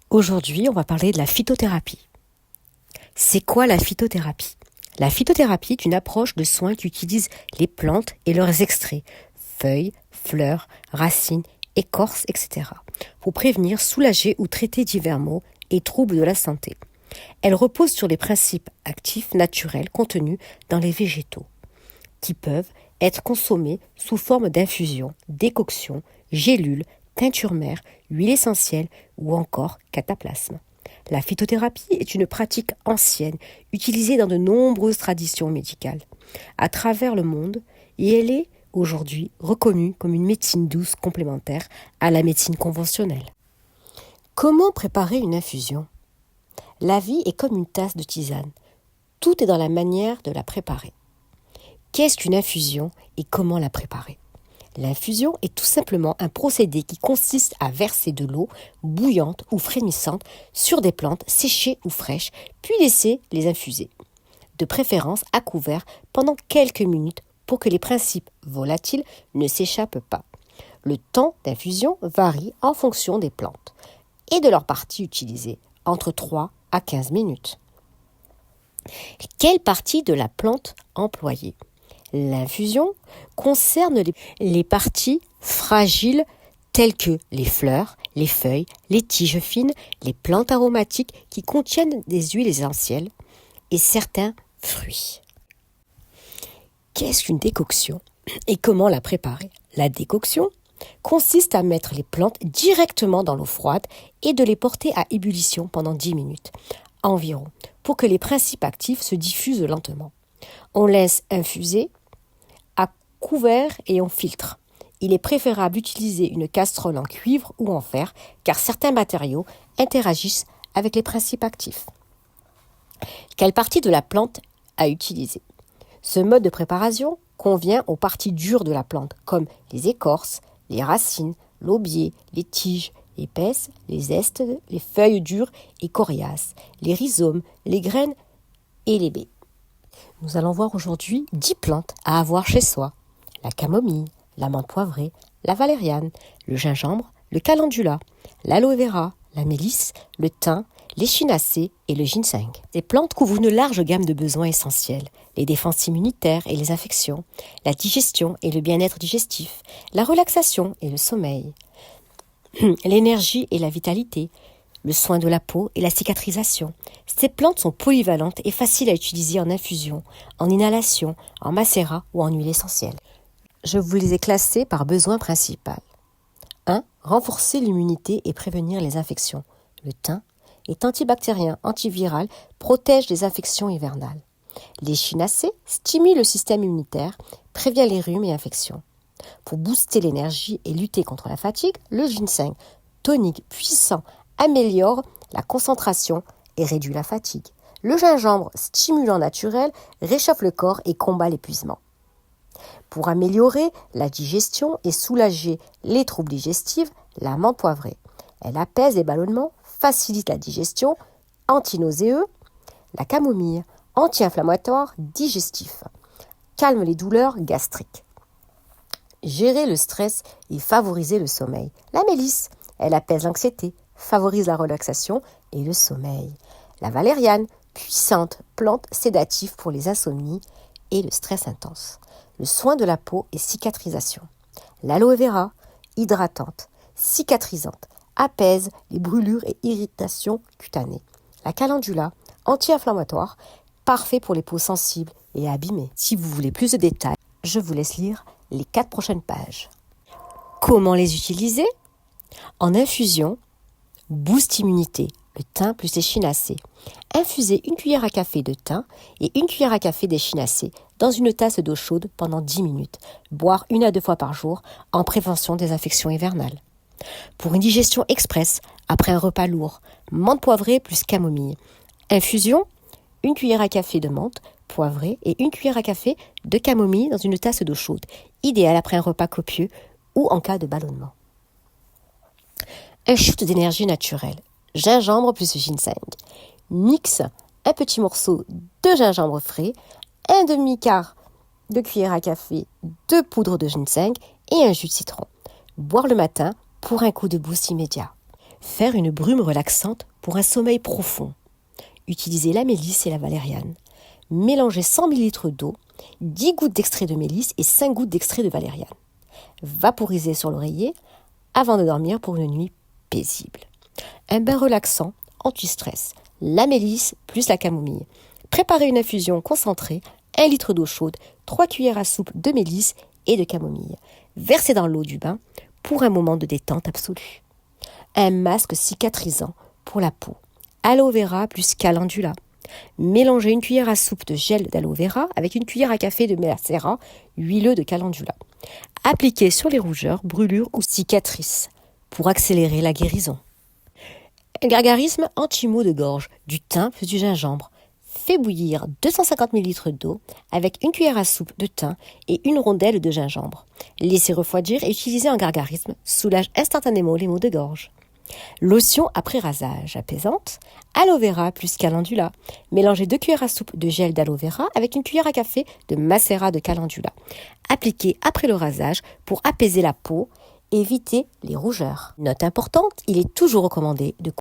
Aujourd'hui, on va parler de la phytothérapie. C'est quoi la phytothérapie? La phytothérapie est une approche de soins qui utilise les plantes et leurs extraits, feuilles, fleurs, racines, écorces, etc. pour prévenir, soulager ou traiter divers maux et troubles de la santé. Elle repose sur les principes actifs naturels contenus dans les végétaux, qui peuvent être consommés sous forme d'infusion, décoction, gélules, teinture mère, huile essentielle ou encore cataplasme. La phytothérapie est une pratique ancienne utilisée dans de nombreuses traditions médicales à travers le monde et elle est aujourd'hui reconnue comme une médecine douce complémentaire à la médecine conventionnelle. Comment préparer une infusion? La vie est comme une tasse de tisane. Tout est dans la manière de la préparer. Qu'est-ce qu'une infusion et comment la préparer? L'infusion est tout simplement un procédé qui consiste à verser de l'eau bouillante ou frémissante sur des plantes séchées ou fraîches, puis laisser les infuser, de préférence à couvert pendant quelques minutes pour que les principes volatiles ne s'échappent pas. Le temps d'infusion varie en fonction des plantes et de leur partie utilisée, entre 3 à 15 minutes. Quelle partie de la plante employer? L'infusion concerne les parties fragiles telles que les fleurs, les feuilles, les tiges fines, les plantes aromatiques qui contiennent des huiles essentielles et certains fruits. Qu'est-ce qu'une décoction et comment la préparer? La décoction consiste à mettre les plantes directement dans l'eau froide et de les porter à ébullition pendant 10 minutes environ pour que les principes actifs se diffusent lentement. On laisse infuser à couvert et on filtre. Il est préférable d'utiliser une casserole en cuivre ou en fer car certains matériaux interagissent avec les principes actifs. Quelle partie de la plante à utiliser? Ce mode de préparation convient aux parties dures de la plante comme les écorces, les racines, l'aubier, les tiges épaisses, les zestes, les feuilles dures et coriaces, les rhizomes, les graines et les baies. Nous allons voir aujourd'hui 10 plantes à avoir chez soi. La camomille, la menthe poivrée, la valériane, le gingembre, le calendula, l'aloe vera, la mélisse, le thym, l'échinacée et le ginseng. Ces plantes couvrent une large gamme de besoins essentiels, les défenses immunitaires et les infections, la digestion et le bien-être digestif, la relaxation et le sommeil, l'énergie et la vitalité, le soin de la peau et la cicatrisation. Ces plantes sont polyvalentes et faciles à utiliser en infusion, en inhalation, en macérat ou en huile essentielle. Je vous les ai classées par besoin principal. 1. Renforcer l'immunité et prévenir les infections. Le thym est antibactérien, antiviral, protège des infections hivernales. L'échinacée stimule le système immunitaire, prévient les rhumes et infections. Pour booster l'énergie et lutter contre la fatigue, le ginseng, tonique puissant, améliore la concentration et réduit la fatigue. Le gingembre, stimulant naturel, réchauffe le corps et combat l'épuisement. Pour améliorer la digestion et soulager les troubles digestifs, la menthe poivrée. Elle apaise les ballonnements, facilite la digestion, antinauséeux. La camomille, anti-inflammatoire, digestif, calme les douleurs gastriques. Gérer le stress et favoriser le sommeil. La mélisse, elle apaise l'anxiété, favorise la relaxation et le sommeil. La valériane, puissante plante sédative pour les insomnies et le stress intense. Le soin de la peau et cicatrisation. L'aloe vera, hydratante, cicatrisante, apaise les brûlures et irritations cutanées. La calendula, anti-inflammatoire, parfait pour les peaux sensibles et abîmées. Si vous voulez plus de détails, je vous laisse lire les 4 prochaines pages. Comment les utiliser? En infusion, boost immunité, le thym plus échinacée. Infusez 1 cuillère à café de thym et 1 cuillère à café d'échinacée dans une tasse d'eau chaude pendant 10 minutes. Boire 1 à 2 fois par jour en prévention des infections hivernales. Pour une digestion express, après un repas lourd, menthe poivrée plus camomille. Infusion, 1 cuillère à café de menthe poivrée et 1 cuillère à café de camomille dans une tasse d'eau chaude, idéal après un repas copieux ou en cas de ballonnement. Un shoot d'énergie naturelle, gingembre plus ginseng. Mixe un petit morceau de gingembre frais, un demi-quart de cuillère à café de poudre de ginseng et un jus de citron. Boire le matin pour un coup de boost immédiat. Faire une brume relaxante pour un sommeil profond. Utilisez la mélisse et la valériane. Mélangez 100 ml d'eau, 10 gouttes d'extrait de mélisse et 5 gouttes d'extrait de valériane. Vaporisez sur l'oreiller avant de dormir pour une nuit paisible. Un bain relaxant, anti-stress. La mélisse plus la camomille. Préparez une infusion concentrée, 1 litre d'eau chaude, 3 cuillères à soupe de mélisse et de camomille. Versez dans l'eau du bain pour un moment de détente absolue. Un masque cicatrisant pour la peau. Aloe vera plus calendula. Mélangez une cuillère à soupe de gel d'aloe vera avec une cuillère à café de macérat huileux de calendula. Appliquez sur les rougeurs, brûlures ou cicatrices pour accélérer la guérison. Un gargarisme anti-maux de gorge, du thym plus du gingembre. Fait bouillir 250 ml d'eau avec une cuillère à soupe de thym et une rondelle de gingembre. Laissez refroidir et utilisez en gargarisme, soulage instantanément les maux de gorge. Lotion après rasage apaisante, aloe vera plus calendula. Mélangez 2 cuillères à soupe de gel d'aloe vera avec une cuillère à café de macérat de calendula. Appliquez après le rasage pour apaiser la peau, éviter les rougeurs. Note importante, il est toujours recommandé de